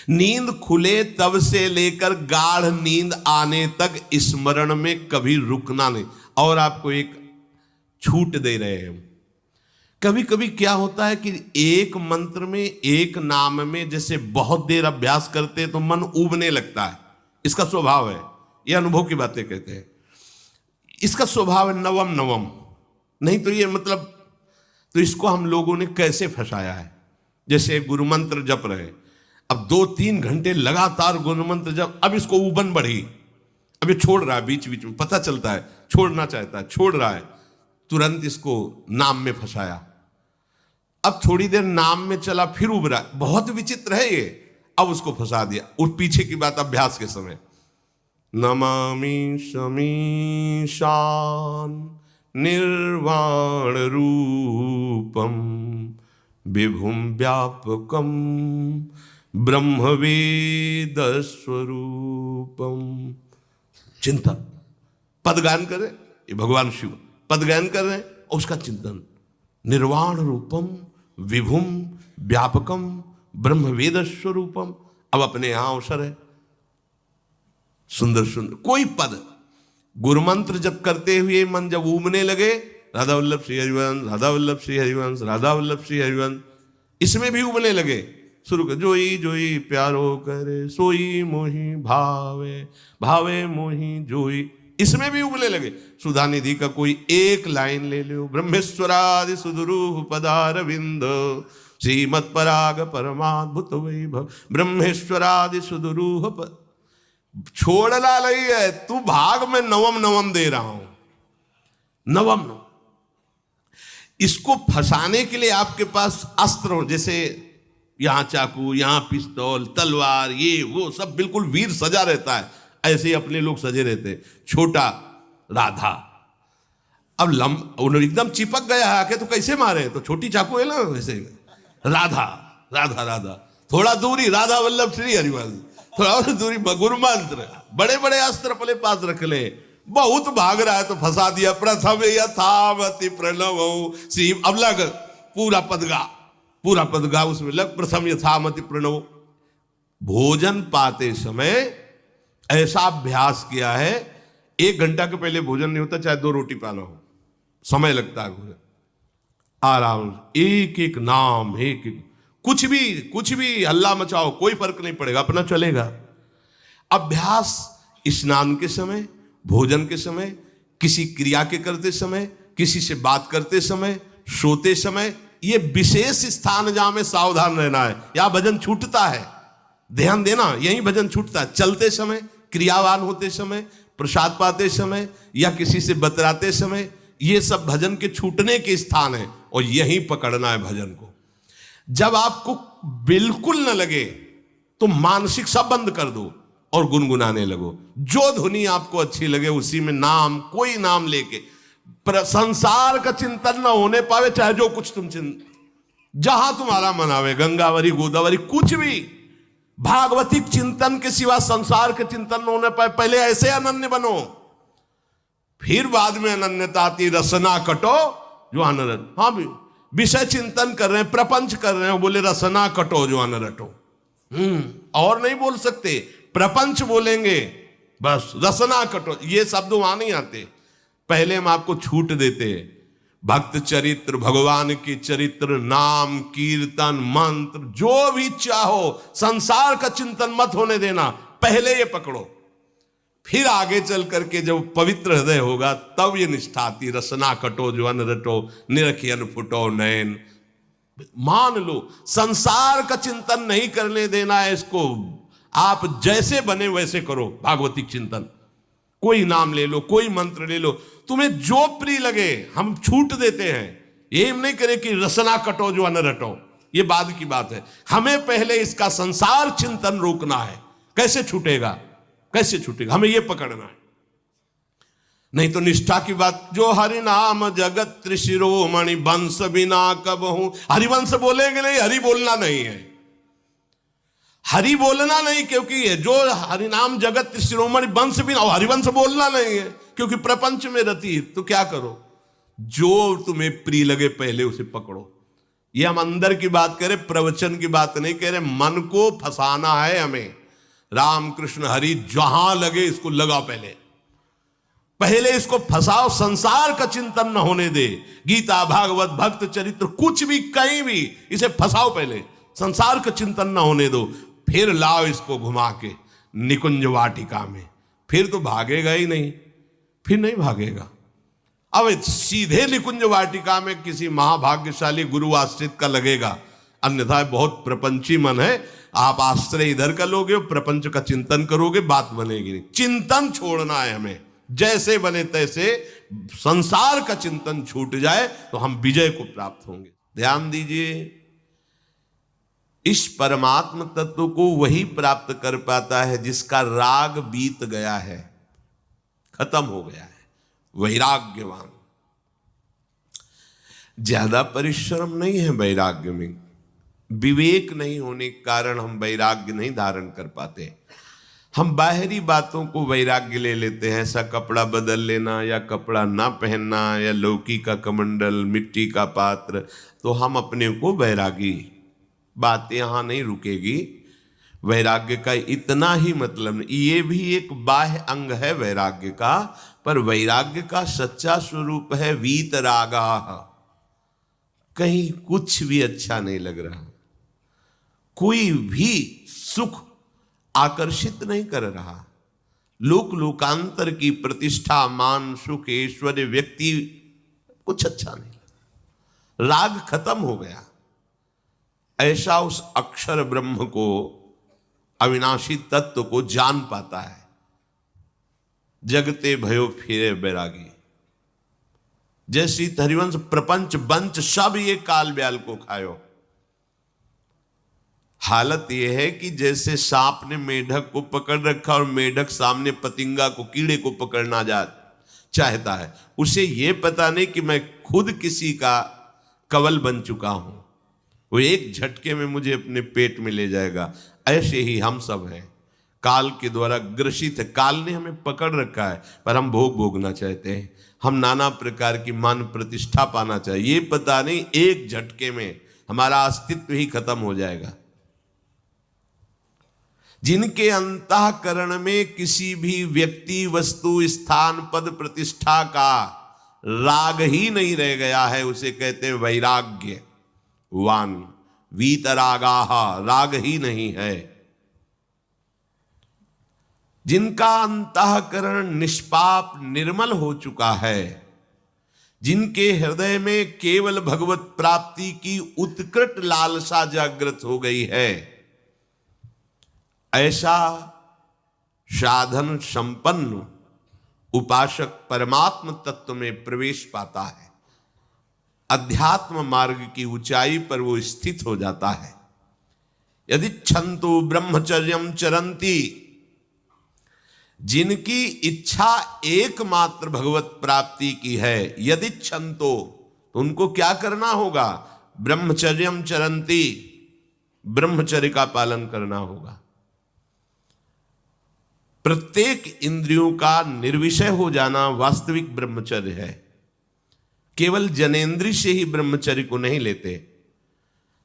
नींद खुले तब से लेकर गाढ़ नींद आने तक स्मरण में कभी रुकना नहीं। और आपको एक छूट दे रहे हैं। कभी कभी क्या होता है कि एक मंत्र में, एक नाम में जैसे बहुत देर अभ्यास करते हैं तो मन उबने लगता है। इसका स्वभाव है, ये अनुभव की बातें कहते हैं। इसका स्वभाव है नवम नवम, नहीं तो ये मतलब, तो इसको हम लोगों ने कैसे फंसाया है। जैसे गुरु मंत्र जप रहे, अब 2-3 घंटे लगातार गुरु मंत्र जप, अब इसको उबन बढ़ी, अब ये छोड़ रहा है, बीच बीच में पता चलता है छोड़ना चाहता है, छोड़ रहा है, तुरंत इसको नाम में फंसाया। अब थोड़ी देर नाम में चला, फिर उब रहा है, बहुत विचित्र है ये, अब उसको फंसा दिया। और पीछे की बात अभ्यास के समय, नमामि शमीशान निर्वाण रूपम विभुम व्यापकम ब्रह्मवेद स्वरूपम। चिंतन, पदगान करें, ये भगवान शिव पदगान कर रहे हैं, और उसका चिंतन, निर्वाण रूपम विभुम व्यापकम ब्रह्मवेद स्वरूपम। अब अपने यहां अवसर है, सुंदर सुंदर कोई पद गुरु मंत्र जब करते हुए मन जब उमने लगे, राधा वल्लभ श्री हरिवंश, राधा वल्लभ श्री हरिवंश, राधा वल्लभ श्री हरिवंश, इसमें भी उमने लगे, शुरू कर, जोई जोई प्यारो करे सोई मोही भावे, भावे मोही जोई, इसमें भी उबले लगे। सुधा निधि का कोई एक लाइन ले लो, ब्रह्मेश्वरादि सुदुरूह पदारविंद श्रीमत् पराग परमाद्भुत वैभव, ब्रह्मेश्वरादि सुदुरूह छोड़ना नहीं है, तू भाग में नवम नवम दे रहा हूं, नवम नवम। इसको फंसाने के लिए आपके पास अस्त्र हो, जैसे यहां चाकू, यहां पिस्तौल, तलवार, ये वो सब बिल्कुल वीर सजा रहता है, ऐसे ही अपने लोग सजे रहते। छोटा राधा, अब एकदम चिपक गया है आके, तो कैसे मारे, तो छोटी चाकू है ना वैसे, राधा राधा राधा, थोड़ा दूरी राधा वल्लभ श्री हरिवंश, थोड़ा और दूरी गुरु मंत्र, बड़े बड़े अस्त्र अपने पास रख ले, बहुत भाग रहा है तो फंसा दिया। प्रथम यथावति प्रणव श्री, अब लग पूरा पदगा, पूरा पदगा उसमें लग, प्रथम यथामति प्रणव। भोजन पाते समय ऐसा अभ्यास किया है, 1 घंटा के पहले भोजन नहीं होता, चाहे 2 रोटी पाना हो, समय लगता है भोजन, आराम, एक एक नाम, एक एक, कुछ भी हल्ला मचाओ, कोई फर्क नहीं पड़ेगा, अपना चलेगा। अभ्यास स्नान के समय, भोजन के समय, किसी क्रिया के करते समय, किसी से बात करते समय, सोते समय, ये विशेष स्थान जहां में सावधान रहना है। यहां भजन छूटता है, ध्यान देना, यही भजन छूटता है। चलते समय, क्रियावान होते समय, प्रसाद पाते समय, या किसी से बतराते समय, ये सब भजन के छूटने के स्थान है, और यही पकड़ना है भजन को। जब आपको बिल्कुल न लगे तो मानसिक सब बंद कर दो और गुनगुनाने लगो। जो धुनी आपको अच्छी लगे उसी में नाम, कोई नाम लेके, संसार का चिंतन न होने पावे, चाहे जो कुछ तुम जहां तुम्हारा मन आवे, गंगावरी गोदावरी, कुछ भी, भागवतिक चिंतन के सिवा संसार के चिंतन न होने पाए। पहले ऐसे अनन्य बनो, फिर बाद में अनन्यता आती, रसना कटो जो अनरट। हाँ भी विषय चिंतन कर रहे हैं, प्रपंच कर रहे हैं, बोले रसना कटो जो अनरटो, और नहीं बोल सकते, प्रपंच बोलेंगे बस, रसना कटो, ये शब्द वहां नहीं आते। पहले हम आपको छूट देते, भक्त चरित्र, भगवान के चरित्र, नाम, कीर्तन, मंत्र, जो भी चाहो, संसार का चिंतन मत होने देना, पहले ये पकड़ो, फिर आगे चल करके जब पवित्र हृदय होगा तब ये निष्ठा आती, रसना कटो जो अन रटो, निरखियन फुटो नयन। मान लो संसार का चिंतन नहीं करने देना है इसको, आप जैसे बने वैसे करो भागवतिक चिंतन, कोई नाम ले लो, कोई मंत्र ले लो, तुम्हें जो प्रिय लगे, हम छूट देते हैं। ये नहीं करे कि रसना कटो जो अन रटो, ये बाद की बात है। हमें पहले इसका संसार चिंतन रोकना है। कैसे छूटेगा, कैसे छूटेगा, हमें यह पकड़ना है। नहीं तो निष्ठा की बात, जो हरि नाम जगत त्रिशिरोमणि वंश बिना कबहू, हरिवंश बोलेंगे नहीं, हरि बोलना नहीं है, हरि बोलना नहीं, क्योंकि जो हरि नाम जगत त्रिशिरोमणि वंश बिना, हरिवंश बोलना नहीं है क्योंकि प्रपंच में रति। तो क्या करो, जो तुम्हें प्रिय लगे पहले उसे पकड़ो। ये हम अंदर की बात कह रहे, प्रवचन की बात नहीं कह रहे। मन को फंसाना है हमें। राम कृष्ण हरि जहां लगे इसको लगा, पहले इसको फंसाओ, संसार का चिंतन न होने दे। गीता भागवत भक्त चरित्र कुछ भी कहीं भी इसे फंसाओ, पहले संसार का चिंतन न होने दो, फिर लाओ इसको घुमा के निकुंज वाटिका में। फिर तो भागेगा ही नहीं, फिर नहीं भागेगा। अब सीधे निकुंज वाटिका में किसी महाभाग्यशाली गुरु आश्रित का लगेगा, अन्यथा बहुत प्रपंची मन है। आप आश्रय इधर का लोगे, प्रपंच का चिंतन करोगे, बात बनेगी नहीं। चिंतन छोड़ना है हमें, जैसे बने तैसे संसार का चिंतन छूट जाए तो हम विजय को प्राप्त होंगे। ध्यान दीजिए, इस परमात्म तत्व को वही प्राप्त कर पाता है जिसका राग बीत गया है, खत्म हो गया है, वैराग्यवान। ज्यादा परिश्रम नहीं है वैराग्य में, विवेक नहीं होने के कारण हम वैराग्य नहीं धारण कर पाते। हम बाहरी बातों को वैराग्य ले लेते हैं, ऐसा कपड़ा बदल लेना या कपड़ा ना पहनना या लौकी का कमंडल, मिट्टी का पात्र, तो हम अपने को वैरागी। बात यहां नहीं रुकेगी। वैराग्य का इतना ही मतलब नहीं, ये भी एक बाह्य अंग है वैराग्य का, पर वैराग्य का सच्चा स्वरूप है वीतरागा। कहीं कुछ भी अच्छा नहीं लग रहा, कोई भी सुख आकर्षित नहीं कर रहा, लोक लोकांतर की प्रतिष्ठा, मान, सुख, ऐश्वर्य, व्यक्ति, कुछ अच्छा नहीं लगा। राग खत्म हो गया। ऐसा उस अक्षर ब्रह्म को, अविनाशी तत्व को जान पाता है। जगते भयो फिरे बैरागी। जैसी हरिवंश प्रपंच बंच सब ये काल ब्याल को खायो। हालत यह है कि जैसे सांप ने मेढक को पकड़ रखा और मेढक सामने पतिंगा को, कीड़े को पकड़ना चाहता है। उसे यह पता नहीं कि मैं खुद किसी का कवल बन चुका हूं, वो एक झटके में मुझे अपने पेट में ले जाएगा। ऐसे ही हम सब हैं, काल के द्वारा ग्रसित है। काल ने हमें पकड़ रखा है, पर हम भोग भोगना चाहते हैं। हम नाना प्रकार की मान प्रतिष्ठा पाना चाहिए, ये पता नहीं एक झटके में हमारा अस्तित्व ही खत्म हो जाएगा। जिनके अंतःकरण में किसी भी व्यक्ति, वस्तु, स्थान, पद, प्रतिष्ठा का राग ही नहीं रह गया है, उसे कहते हैं वैराग्य वान। वीतरागाह, राग ही नहीं है। जिनका अंतःकरण निष्पाप निर्मल हो चुका है, जिनके हृदय में केवल भगवत प्राप्ति की उत्कट लालसा जागृत हो गई है, ऐसा साधन संपन्न उपासक परमात्म तत्व में प्रवेश पाता है। अध्यात्म मार्ग की ऊंचाई पर वो स्थित हो जाता है। यदि छंतु ब्रह्मचर्यम चरंती, जिनकी इच्छा एकमात्र भगवत प्राप्ति की है, यदि छंतो, तो उनको क्या करना होगा? ब्रह्मचर्यम चरंती, ब्रह्मचर्य का पालन करना होगा। प्रत्येक इंद्रियों का निर्विषय हो जाना वास्तविक ब्रह्मचर्य है। केवल जनेंद्रिय से ही ब्रह्मचर्य को नहीं लेते।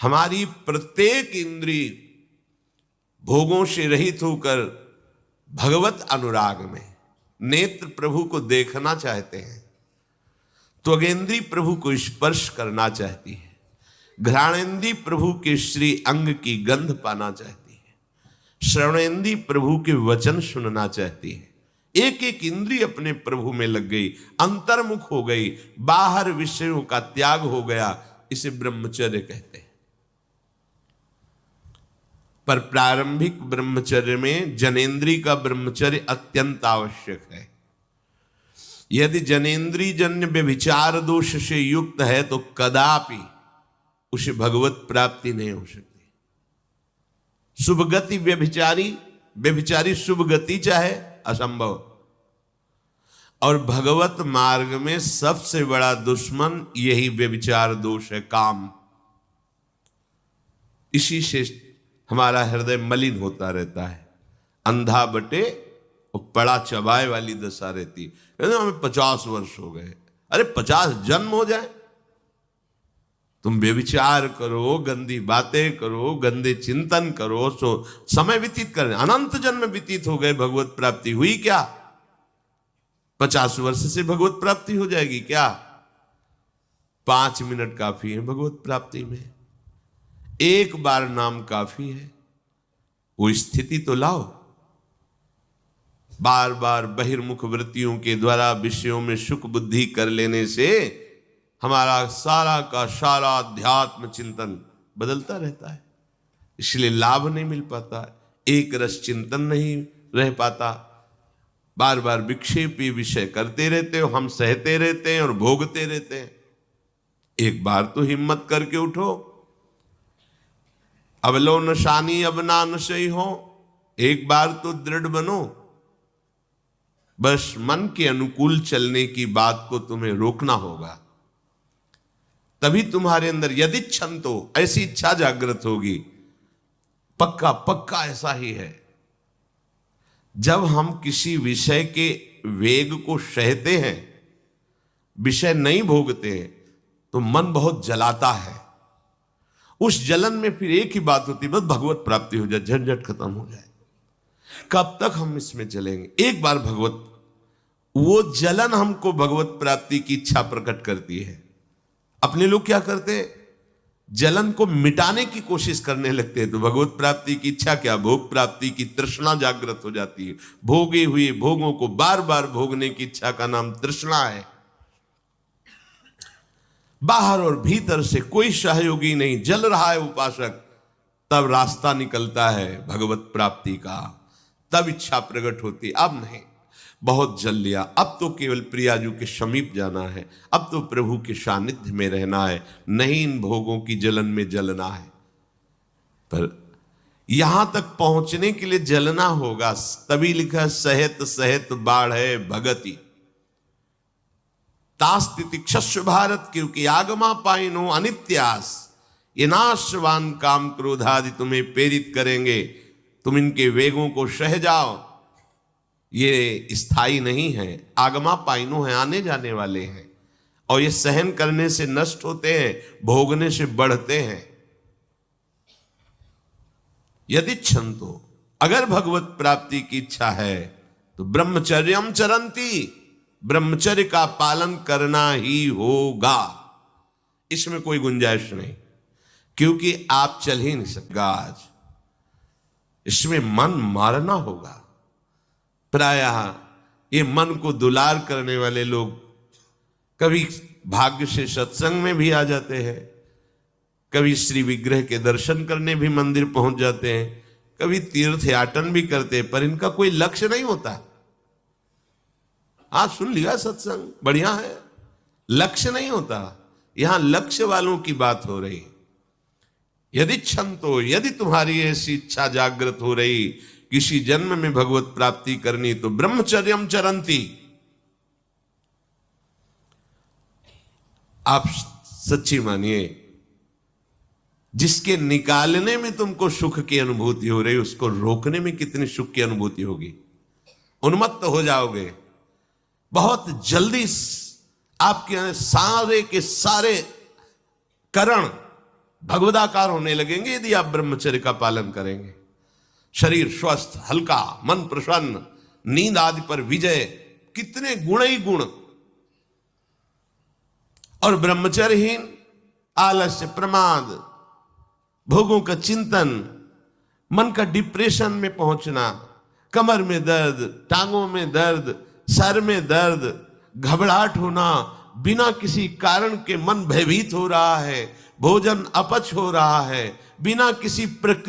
हमारी प्रत्येक इंद्रिय भोगों से रहित होकर भगवत अनुराग में, नेत्र प्रभु को देखना चाहते हैं, त्वगेंद्री प्रभु को स्पर्श करना चाहती है, घ्राणेंद्री प्रभु के श्री अंग की गंध पाना चाहती है, श्रवणेंद्री प्रभु के वचन सुनना चाहती है। एक एक इंद्रिय अपने प्रभु में लग गई, अंतर्मुख हो गई, बाहर विषयों का त्याग हो गया। इसे ब्रह्मचर्य कहते हैं। पर प्रारंभिक ब्रह्मचर्य में जनेंद्रिय का ब्रह्मचर्य अत्यंत आवश्यक है। यदि जनेंद्रिय जन्य व्यभिचार दोष से युक्त है तो कदापि उसे भगवत प्राप्ति नहीं हो सकती। शुभ गति व्यभिचारी शुभ गति चाहे, असंभव। और भगवत मार्ग में सबसे बड़ा दुश्मन यही व्यभिचार दोष है, काम। इसी से हमारा हृदय मलिन होता रहता है, अंधा बटे और पड़ा चबाए वाली दशा रहती है। कहते हमें 50 वर्ष हो गए। अरे 50 जन्म हो जाए तुम व्यभिचार करो, गंदी बातें करो, गंदे चिंतन करो, सो समय व्यतीत करें। अनंत जन्म व्यतीत हो गए, भगवत प्राप्ति हुई क्या? 50 वर्ष से भगवत प्राप्ति हो जाएगी क्या? 5 मिनट काफी है भगवत प्राप्ति में। एक बार नाम काफी है। वो स्थिति तो लाओ। बार बार बहिर्मुख वृत्तियों के द्वारा विषयों में सुख बुद्धि कर लेने से हमारा सारा का सारा अध्यात्म चिंतन बदलता रहता है, इसलिए लाभ नहीं मिल पाता, एक रस चिंतन नहीं रह पाता। बार बार विक्षेपी विषय करते रहते हो, हम सहते रहते हैं और भोगते रहते हैं। एक बार तो हिम्मत करके उठो। अवलो नशानी अब ना नशई हो, एक बार तो दृढ़ बनो। बस मन के अनुकूल चलने की बात को तुम्हें रोकना होगा, तभी तुम्हारे अंदर यदि छंतो, ऐसी इच्छा जागृत होगी। पक्का पक्का ऐसा ही है। जब हम किसी विषय के वेग को सहते हैं, विषय नहीं भोगते हैं, तो मन बहुत जलाता है। उस जलन में फिर एक ही बात होती है, बस भगवत प्राप्ति हो जाए, झंझट खत्म हो जाए। कब तक हम इसमें चलेंगे? एक बार भगवत, वो जलन हमको भगवत प्राप्ति की इच्छा प्रकट करती है। अपने लोग क्या करते हैं? जलन को मिटाने की कोशिश करने लगते हैं, तो भगवत प्राप्ति की इच्छा क्या, भोग प्राप्ति की तृष्णा जागृत हो जाती है। भोगे हुए भोगों को बार बार भोगने की इच्छा का नाम तृष्णा है। बाहर और भीतर से कोई सहयोगी नहीं, जल रहा है उपासक, तब रास्ता निकलता है भगवत प्राप्ति का, तब इच्छा प्रकट होती। अब नहीं, बहुत जल लिया, अब तो केवल प्रियाजू के समीप जाना है, अब तो प्रभु के सानिध्य में रहना है, नहीं इन भोगों की जलन में जलना है। पर यहां तक पहुंचने के लिए जलना होगा, तभी लिखा सहित सहित बाढ़ है भगति तास्तिति क्षस्व भारत, क्योंकि आगमा पाइनो अनित्यास, ये नाशवान काम क्रोधादि तुम्हें प्रेरित करेंगे, तुम इनके वेगों को सह जाओ। ये स्थायी नहीं है, आगमा पाइनो है, आने जाने वाले हैं, और ये सहन करने से नष्ट होते हैं, भोगने से बढ़ते हैं। यदि छंतो, अगर भगवत प्राप्ति की इच्छा है तो ब्रह्मचर्यम चरंती, ब्रह्मचर्य का पालन करना ही होगा, इसमें कोई गुंजाइश नहीं, क्योंकि आप चल ही नहीं सकते आज, इसमें मन मारना होगा। प्रायः ये मन को दुलार करने वाले लोग कभी भाग्य से सत्संग में भी आ जाते हैं, कभी श्री विग्रह के दर्शन करने भी मंदिर पहुंच जाते हैं, कभी तीर्थ याटन भी करते हैं, पर इनका कोई लक्ष्य नहीं होता। आज सुन लिया सत्संग, बढ़िया है, लक्ष्य नहीं होता। यहां लक्ष्य वालों की बात हो रही। यदि छंतो, यदि तुम्हारी ऐसी इच्छा जागृत हो रही किसी जन्म में भगवत प्राप्ति करनी, तो ब्रह्मचर्यम चरंती। आप सच्ची मानिए, जिसके निकालने में तुमको सुख की अनुभूति हो रही, उसको रोकने में कितनी सुख की अनुभूति होगी। उन्मत्त हो जाओगे, बहुत जल्दी आपके सारे के सारे करण भगवदाकार होने लगेंगे यदि आप ब्रह्मचर्य का पालन करेंगे। शरीर स्वस्थ, हल्का, मन प्रसन्न, नींद आदि पर विजय, कितने गुण ही गुण। और ब्रह्मचर्यहीन आलस्य, प्रमाद, भोगों का चिंतन, मन का डिप्रेशन में पहुंचना, कमर में दर्द, टांगों में दर्द, सर में दर्द, घबराहट होना, बिना किसी कारण के मन भयभीत हो रहा है, भोजन अपच हो रहा है, बिना किसी प्रक्रिया